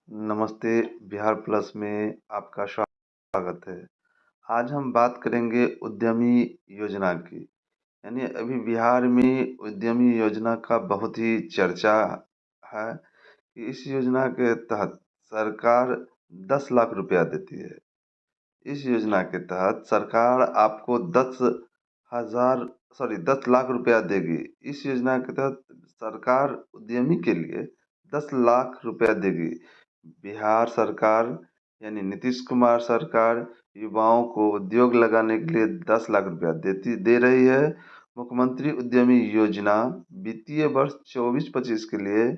नमस्ते, बिहार प्लस में आपका स्वागत है। आज हम बात करेंगे उद्यमी योजना की। यानी अभी बिहार में उद्यमी योजना का बहुत ही चर्चा है कि इस योजना के तहत सरकार 10 लाख रुपया देती है। इस योजना के तहत सरकार आपको 10 लाख रुपया देगी। इस योजना के तहत सरकार उद्यमी के लिए 10 लाख रुपया देगी। बिहार सरकार यानी नीतीश कुमार सरकार युवाओं को उद्योग लगाने के लिए 10 लाख रुपया दे रही है। मुख्यमंत्री उद्यमी योजना वित्तीय वर्ष 24-25 के लिए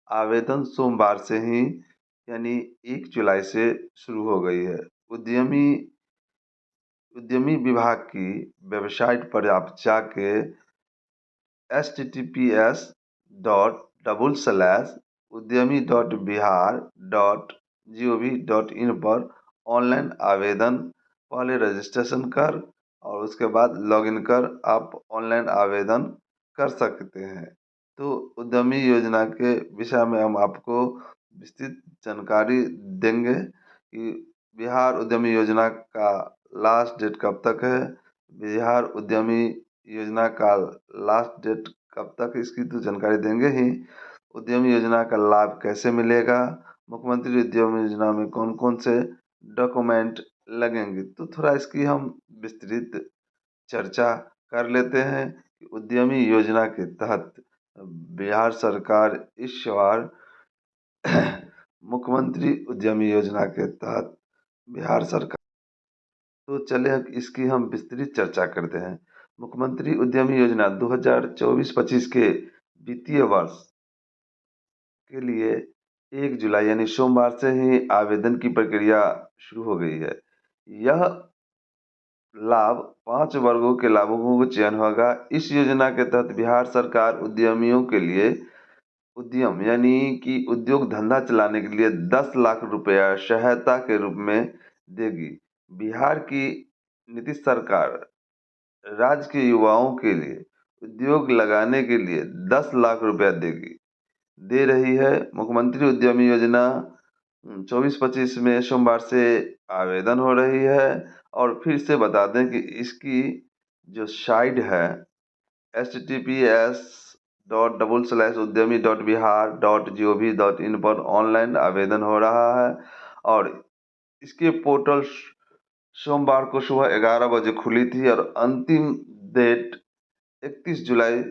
आवेदन सोमवार से ही यानी 1 जुलाई से शुरू हो गई है। उद्यमी उद्यमी विभाग की वेबसाइट पर आप जाके https://udyami.bihar.gov.in पर ऑनलाइन आवेदन पहले रजिस्ट्रेशन कर और उसके बाद लॉगिन कर आप ऑनलाइन आवेदन कर सकते हैं। तो उद्यमी योजना के विषय में हम आपको विस्तृत जानकारी देंगे कि बिहार उद्यमी योजना का लास्ट डेट कब तक है, बिहार उद्यमी योजना का लास्ट डेट कब तक, इसकी तो जानकारी देंगे ही। उद्यमी योजना का लाभ कैसे मिलेगा, मुख्यमंत्री उद्यमी योजना में कौन कौन से डॉक्यूमेंट लगेंगे, तो थोड़ा इसकी हम विस्तृत चर्चा कर लेते हैं कि उद्यमी योजना के तहत बिहार सरकार इस बार मुख्यमंत्री उद्यमी योजना के तहत बिहार सरकार, तो चले अब इसकी हम विस्तृत चर्चा करते हैं। मुख्यमंत्री उद्यमी योजना 2024-25 के वित्तीय वर्ष के लिए 1 जुलाई यानी सोमवार से ही आवेदन की प्रक्रिया शुरू हो गई है। यह लाभ 5 वर्गों के लाभुकों को चयन होगा। इस योजना के तहत बिहार सरकार उद्यमियों के लिए उद्यम यानी कि उद्योग धंधा चलाने के लिए 10 लाख रुपया सहायता के रूप में देगी। बिहार की नीतीश सरकार राज्य के युवाओं के लिए उद्योग लगाने के लिए 10 लाख रुपया दे रही है। मुख्यमंत्री उद्यमी योजना 24-25 में सोमवार से आवेदन हो रही है। और फिर से बता दें कि इसकी जो साइट है https://udyami.bihar.gov.in पर ऑनलाइन आवेदन हो रहा है और इसके पोर्टल सोमवार को सुबह 11 बजे खुली थी और अंतिम डेट 31 जुलाई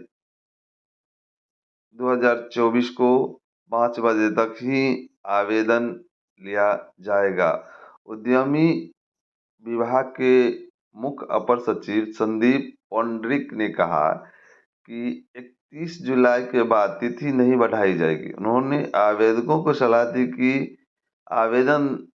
2024 को 5 बजे तक ही आवेदन लिया जाएगा। उद्यमी विभाग के मुख्य अपर सचिव संदीप पौंडरिक ने कहा कि 31 जुलाई के बाद तिथि नहीं बढ़ाई जाएगी। उन्होंने आवेदकों को सलाह दी कि आवेदन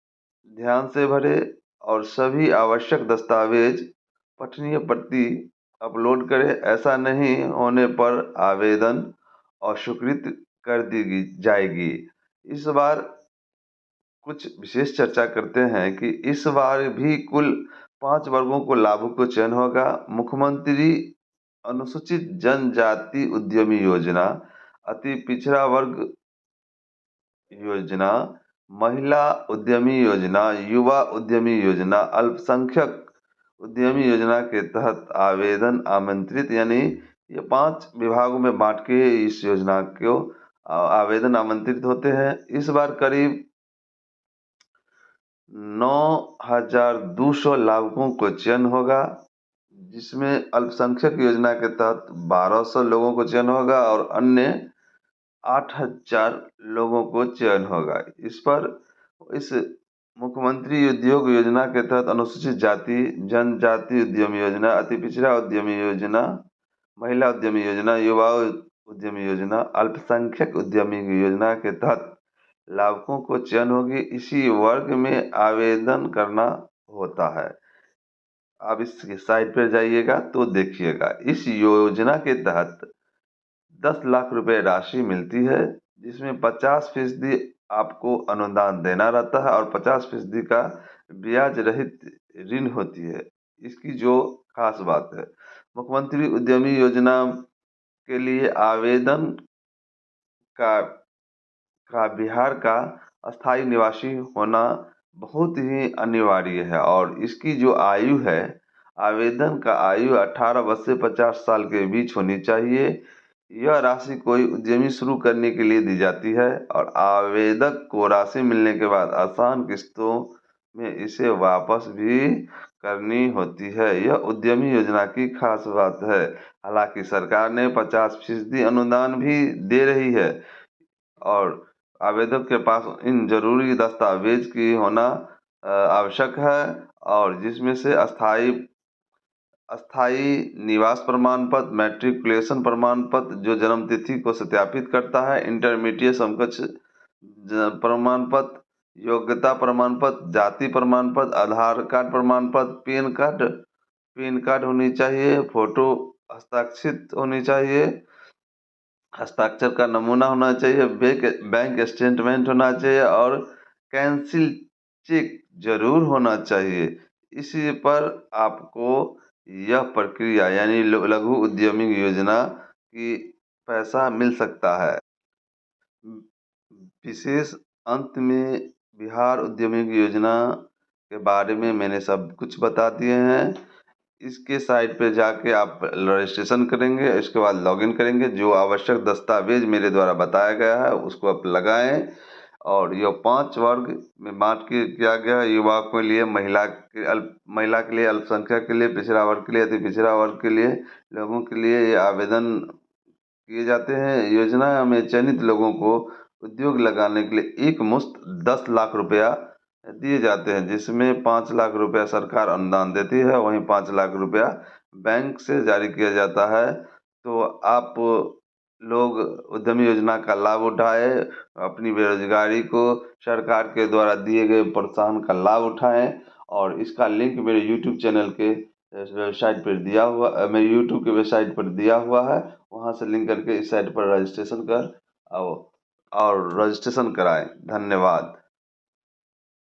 ध्यान से भरे और सभी आवश्यक दस्तावेज पठनीय प्रति अपलोड करें। ऐसा नहीं होने पर आवेदन अस्वीकृत कर दी जाएगी। इस बार कुछ विशेष चर्चा करते हैं कि इस बार भी कुल 5 वर्गों को लाभों को चयन होगा। मुख्यमंत्री अनुसूचित जनजाति उद्यमी योजना, अति पिछड़ा वर्ग योजना, महिला उद्यमी योजना, युवा उद्यमी योजना, अल्पसंख्यक उद्यमी योजना के तहत आवेदन आमंत्रित यानी ये 5 विभागों में बांट के इस योजना को आवेदन आमंत्रित होते हैं। इस बार करीब 9,200 लाभुकों को चयन होगा, जिसमें अल्पसंख्यक योजना के तहत 1,200 लोगों को चयन होगा और अन्य 8,000 लोगों को चयन होगा। इस मुख्यमंत्री उद्योग योजना के तहत अनुसूचित जाति जनजाति उद्यमी योजना, अति पिछड़ा उद्यमी योजना, महिला उद्यमी योजना, युवा उद्यमी योजना, अल्पसंख्यक उद्यमी योजना के तहत लाभुकों को चयन होगी। इसी वर्ग में आवेदन करना होता है। आप इसकी साइट पर जाइएगा तो देखिएगा। इस योजना के तहत 10 लाख रुपए राशि मिलती है, जिसमें 50% आपको अनुदान देना रहता है और 50% का ब्याज रहित ऋण होती है। इसकी जो खास बात है, मुख्यमंत्री उद्यमी योजना के लिए आवेदन का बिहार का अस्थायी निवासी होना बहुत ही अनिवार्य है और इसकी जो आयु है, आवेदन का आयु 18 वर्ष से 50 साल के बीच होनी चाहिए। यह राशि कोई उद्यमी शुरू करने के लिए दी जाती है और आवेदक को राशि मिलने के बाद आसान किस्तों में इसे वापस भी करनी होती है। यह उद्यमी योजना की खास बात है। हालांकि सरकार ने 50% अनुदान भी दे रही है और आवेदक के पास इन जरूरी दस्तावेज की होना आवश्यक है और जिसमें से अस्थायी निवास प्रमाण पत्र, मैट्रिकुलेशन प्रमाण पत्र जो जन्म तिथि को सत्यापित करता है, इंटरमीडिएट समकक्ष प्रमाण पत्र, योग्यता प्रमाण पत्र, जाति प्रमाण पत्र, आधार कार्ड प्रमाण पत्र, पैन कार्ड होनी चाहिए, फोटो हस्ताक्षरित होनी चाहिए, हस्ताक्षर का नमूना होना चाहिए, बैंक स्टेटमेंट होना चाहिए और कैंसिल चेक जरूर होना चाहिए। इसी पर आपको यह प्रक्रिया यानी लघु उद्यमी योजना की पैसा मिल सकता है। विशेष अंत में बिहार उद्यमी योजना के बारे में मैंने सब कुछ बता दिए हैं। इसके साइट पे जाके आप रजिस्ट्रेशन करेंगे, इसके बाद लॉगिन करेंगे, जो आवश्यक दस्तावेज मेरे द्वारा बताया गया है उसको आप लगाएं और यह 5 वर्ग में बांट के किया गया है। युवा के लिए, महिला के लिए, अल्पसंख्यक के लिए, पिछड़ा वर्ग के लिए, अति पिछड़ा वर्ग के लिए, लोगों के लिए ये आवेदन किए जाते हैं। योजना में चयनित लोगों को उद्योग लगाने के लिए एक मुश्त 10 लाख रुपया दिए जाते हैं, जिसमें 5 लाख रुपया सरकार अनुदान देती है, वहीं 5 लाख रुपया बैंक से जारी किया जाता है। तो आप लोग उद्यमी योजना का लाभ उठाएं, अपनी बेरोजगारी को सरकार के द्वारा दिए गए प्रोत्साहन का लाभ उठाएं और इसका लिंक मेरे यूट्यूब चैनल के वेबसाइट पर दिया हुआ, मेरे यूट्यूब के वेबसाइट पर दिया हुआ है, वहां से लिंक करके इस साइट पर रजिस्ट्रेशन कर और रजिस्ट्रेशन कराएं। धन्यवाद।